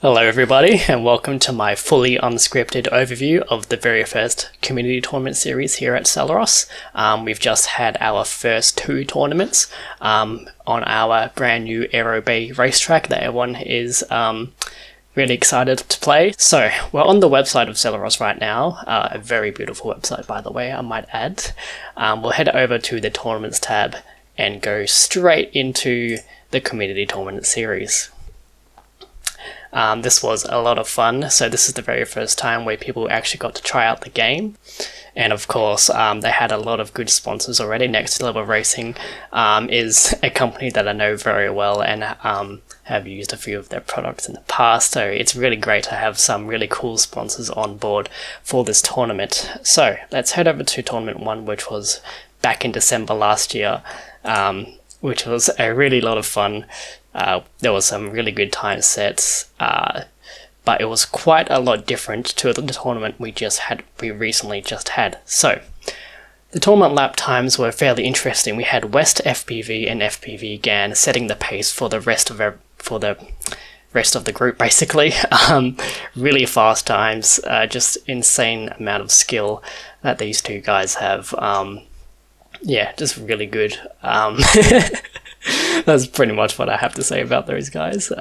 Hello everybody, and welcome to my fully unscripted overview of the very first community tournament series here at Celeros. We've just had our first two tournaments on our brand new Aero Bay racetrack that everyone is really excited to play. So we're on the website of Celeros right now, a very beautiful website by the way, I might add. We'll head over to the tournaments tab and go straight into the community tournament series. This was a lot of fun, so this is the very first time where people actually got to try out the game. And of course, they had a lot of good sponsors already. Next Level Racing is a company that I know very well and have used a few of their products in the past, so it's really great to have some really cool sponsors on board for this tournament. So let's head over to Tournament 1, which was back in December last year, which was a really lot of fun. There was some really good time sets, but it was quite a lot different to the tournament we recently just had. So the tournament lap times were fairly interesting. We had West FPV and FPV GAN setting the pace for the rest of the group, basically. Really fast times, just insane amount of skill that these two guys have. Yeah, just really good. That's pretty much what I have to say about those guys.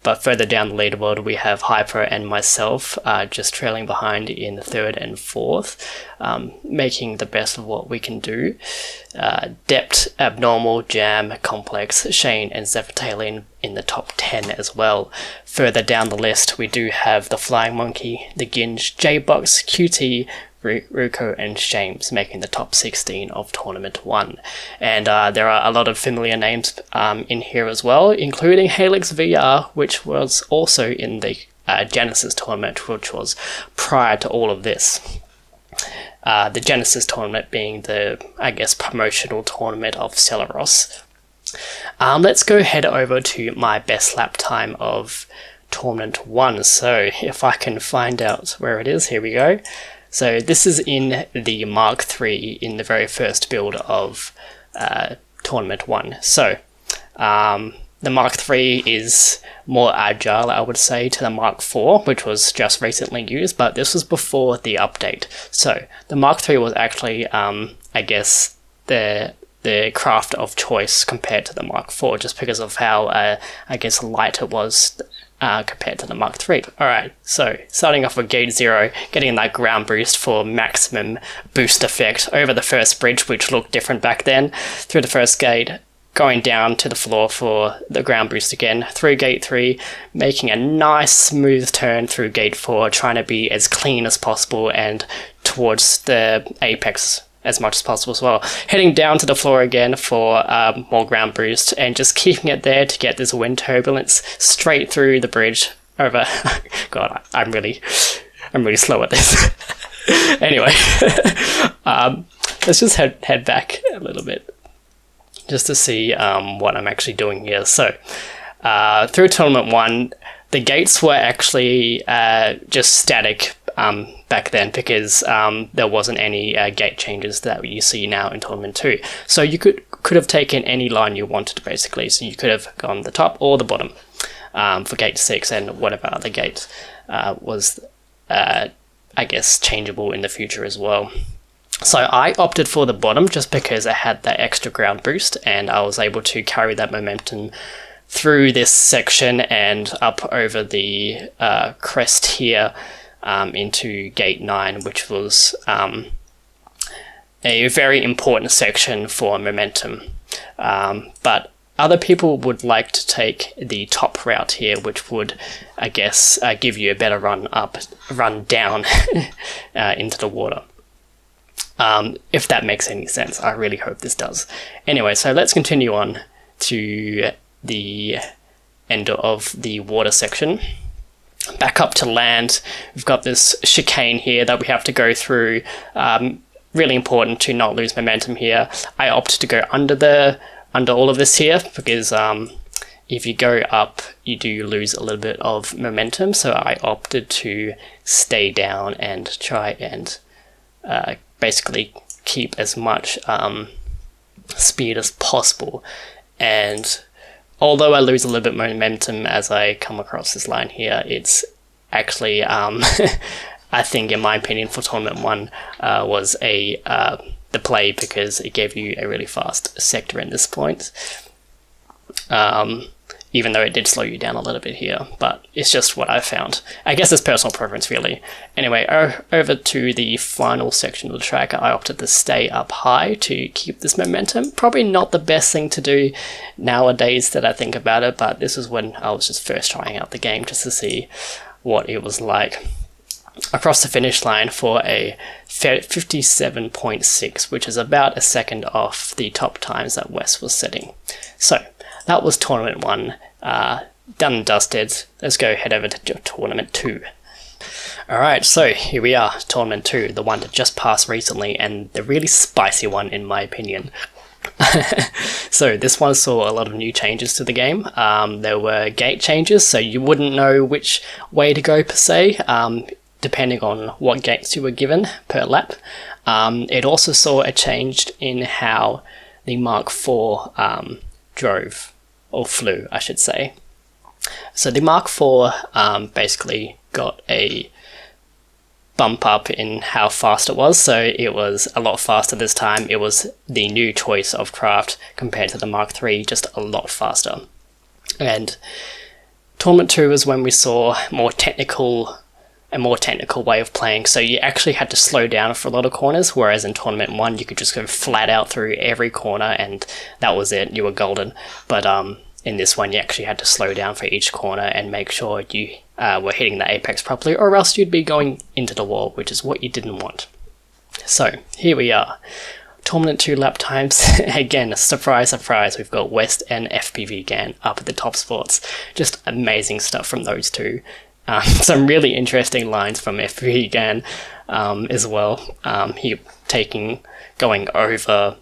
But further down the leaderboard, we have Hyper and myself just trailing behind in the third and fourth, making the best of what we can do. Dept, Abnormal, Jam, Complex, Shane, and Zephyrtalian in the top 10 as well. Further down the list, we do have the Flying Monkey, the Ginge, J-Box, QT, Ruko and Shames making the top 16 of Tournament 1. And there are a lot of familiar names in here as well, including Helix VR, which was also in the Genesis tournament, which was prior to all of this. The Genesis tournament being the, I guess, promotional tournament of Celeros. Let's go head over to my best lap time of Tournament 1. So if I can find out where it is, here we go. So this is in the Mark III in the very first build of Tournament 1. So the Mark III is more agile, I would say, to the Mark IV, which was just recently used, but this was before the update. So the Mark III was actually, I guess, the craft of choice compared to the Mark IV, just because of how, I guess, light it was compared to the Mark III. Alright, so starting off with gate 0, getting that ground boost for maximum boost effect over the first bridge, which looked different back then, through the first gate, going down to the floor for the ground boost again, through gate 3, making a nice smooth turn through gate 4, trying to be as clean as possible and towards the apex as much as possible as well. Heading down to the floor again for more ground boost and just keeping it there to get this wind turbulence straight through the bridge over. God, I'm really slow at this. Anyway, let's just head back a little bit just to see what I'm actually doing here. So through Tournament 1, the gates were actually just static back then, because there wasn't any gate changes that you see now in Tournament 2. So you could have taken any line you wanted, basically. So you could have gone the top or the bottom for gate 6, and whatever other gate was, I guess, changeable in the future as well. So I opted for the bottom just because I had that extra ground boost and I was able to carry that momentum through this section and up over the crest here into gate 9, which was a very important section for momentum. But other people would like to take the top route here, which would, I guess, give you a better run down into the water. If that makes any sense. I really hope this does. Anyway, so let's continue on to the end of the water section. Back up to land, we've got this chicane here that we have to go through. Really important to not lose momentum here. I opted to go under all of this here because if you go up, you do lose a little bit of momentum. So I opted to stay down and try and basically keep as much speed as possible. And although I lose a little bit more momentum as I come across this line here, it's actually, I think, in my opinion, for Tournament 1, was the play, because it gave you a really fast sector in this point. Even though it did slow you down a little bit here, but it's just what I found. I guess it's personal preference, really. Anyway, over to the final section of the track, I opted to stay up high to keep this momentum. Probably not the best thing to do nowadays that I think about it, but this is when I was just first trying out the game, just to see what it was like. Across the finish line for a 57.6, which is about a second off the top times that Wes was setting. So, that was Tournament 1, done and dusted. Let's go head over to Tournament 2. Alright, so here we are, Tournament 2, the one that just passed recently, and the really spicy one in my opinion. So this one saw a lot of new changes to the game. There were gate changes, so you wouldn't know which way to go per se, depending on what gates you were given per lap. It also saw a change in how the Mark IV drove, or flew, I should say. So the Mark IV basically got a bump up in how fast it was, so it was a lot faster this time. It was the new choice of craft compared to the Mark III, just a lot faster. And Tournament 2 is when we saw a more technical way of playing, so you actually had to slow down for a lot of corners, whereas in Tournament 1 you could just go flat out through every corner and that was it, you were golden. But in this one you actually had to slow down for each corner and make sure you were hitting the apex properly, or else you'd be going into the wall, which is what you didn't want. So here we are, Tournament 2 lap times. Again, surprise, surprise, we've got West and FPV GAN up at the top spots. Just amazing stuff from those two. Some really interesting lines from FPV GAN as well. He going over,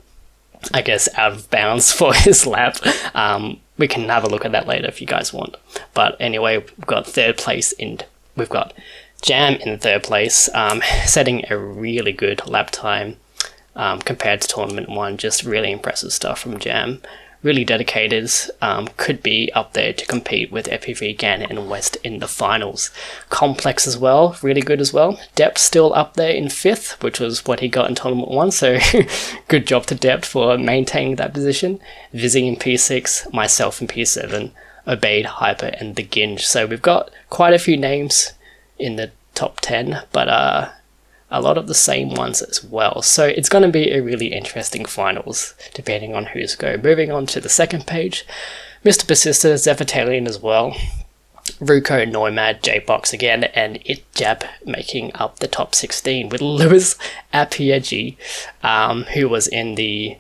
I guess, out of bounds for his lap. We can have a look at that later if you guys want. But anyway, we've got we've got Jam in third place, setting a really good lap time compared to Tournament 1. Just really impressive stuff from Jam. Really dedicated, could be up there to compete with FPV GAN and West in the finals. Complex as well, really good as well. Depth still up there in 5th, which was what he got in Tournament 1, so good job to Depth for maintaining that position. Vizzy in P6, myself in P7, Obeyed, Hyper, and the Ginge. So we've got quite a few names in the top 10, but a lot of the same ones as well. So it's going to be a really interesting finals, depending on who's go. Moving on to the second page, Mr. Persista, Zephyrtalian as well, Ruko, Nomad, J-Box again, and ItJab making up the top 16, with Lewis Apiegi, who was in the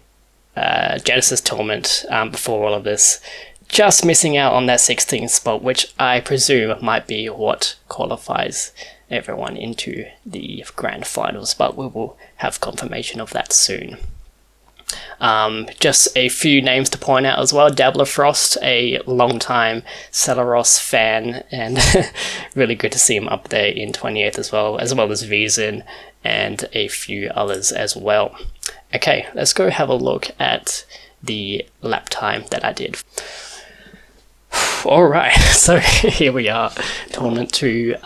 Genesis tournament before all of this, just missing out on that 16th spot, which I presume might be what qualifies everyone into the grand finals, but we will have confirmation of that soon. Just a few names to point out as well. Dabbler Frost, a long-time Celeros fan, and really good to see him up there in 28th as well as Vizin and a few others as well. Okay, let's go have a look at the lap time that I did. Alright, so here we are, Tournament 2,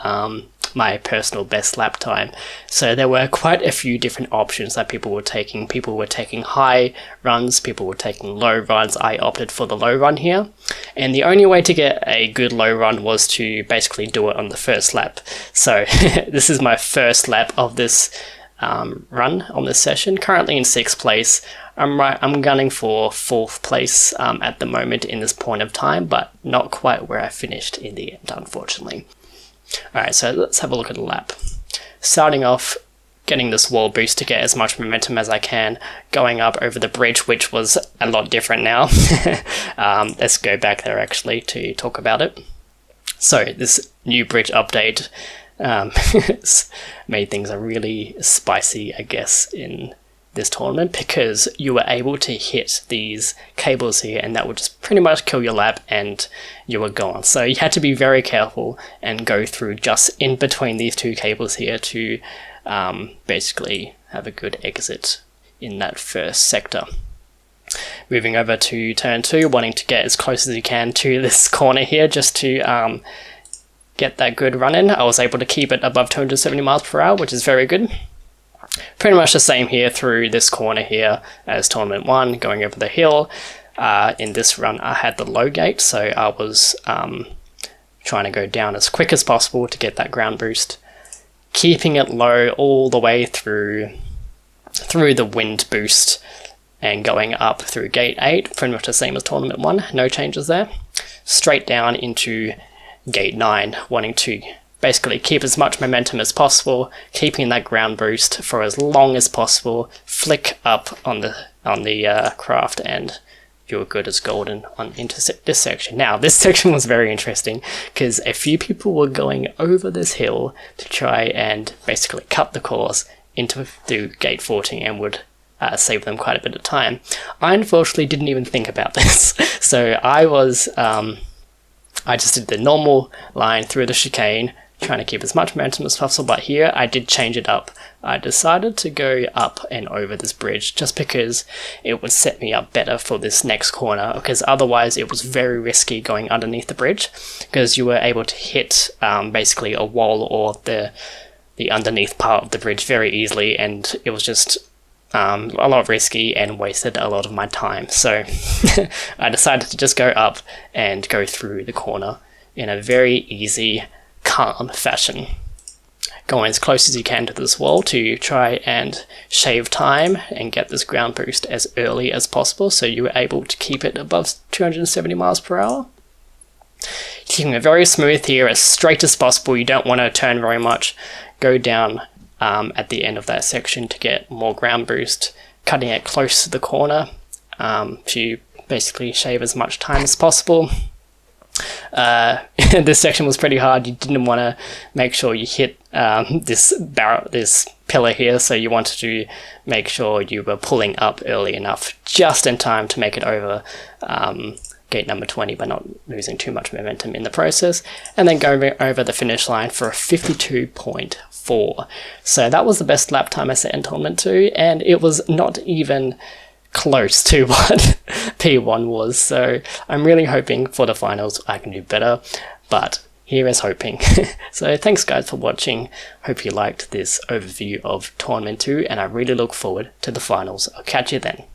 my personal best lap time. So there were quite a few different options that people were taking. People were taking high runs, people were taking low runs. I opted for the low run here, and the only way to get a good low run was to basically do it on the first lap. So this is my first lap of this run on this session, currently in 6th place. I'm gunning for 4th place at the moment in this point of time, but not quite where I finished in the end, unfortunately. Alright, so let's have a look at the lap. Starting off, getting this wall boost to get as much momentum as I can, going up over the bridge, which was a lot different now. Let's go back there actually to talk about it. So this new bridge update made things a really spicy, I guess, in this tournament, because you were able to hit these cables here and that would just pretty much kill your lap and you were gone. So you had to be very careful and go through just in between these two cables here to basically have a good exit in that first sector. moving over to turn 2, wanting to get as close as you can to this corner here just to get that good run in. I was able to keep it above 270 miles per hour, which is very good. Pretty much the same here through this corner here as Tournament 1, going over the hill. In this run I had the low gate, so I was trying to go down as quick as possible to get that ground boost, keeping it low all the way through the wind boost and going up through gate 8, pretty much the same as Tournament 1, no changes there. Straight down into gate 9, wanting to basically keep as much momentum as possible, keeping that ground boost for as long as possible, flick up on the craft, and you're good as golden into this section. Now, this section was very interesting because a few people were going over this hill to try and basically cut the course through gate 14 and would save them quite a bit of time. I unfortunately didn't even think about this. So I just did the normal line through the chicane, trying to keep as much momentum as possible, but here I did change it up. I decided to go up and over this bridge just because it would set me up better for this next corner, because otherwise it was very risky going underneath the bridge, because you were able to hit basically a wall or the underneath part of the bridge very easily, and it was just a lot risky and wasted a lot of my time. So I decided to just go up and go through the corner in a very easy, calm fashion, going as close as you can to this wall to try and shave time and get this ground boost as early as possible, so you were able to keep it above 270 miles per hour. Keeping it very smooth here, as straight as possible. You don't want to turn very much. Go down at the end of that section to get more ground boost, cutting it close to the corner to basically shave as much time as possible. This section was pretty hard. You didn't want to make sure you hit this pillar here, so you wanted to make sure you were pulling up early enough, just in time to make it over gate number 20, but not losing too much momentum in the process, and then going over the finish line for a 52.4. So that was the best lap time I set in Tournament 2, and it was not even close to what P1 was, so I'm really hoping for the finals I can do better, but here is hoping. So thanks guys for watching. Hope you liked this overview of Tournament 2, and I really look forward to the finals. I'll catch you then.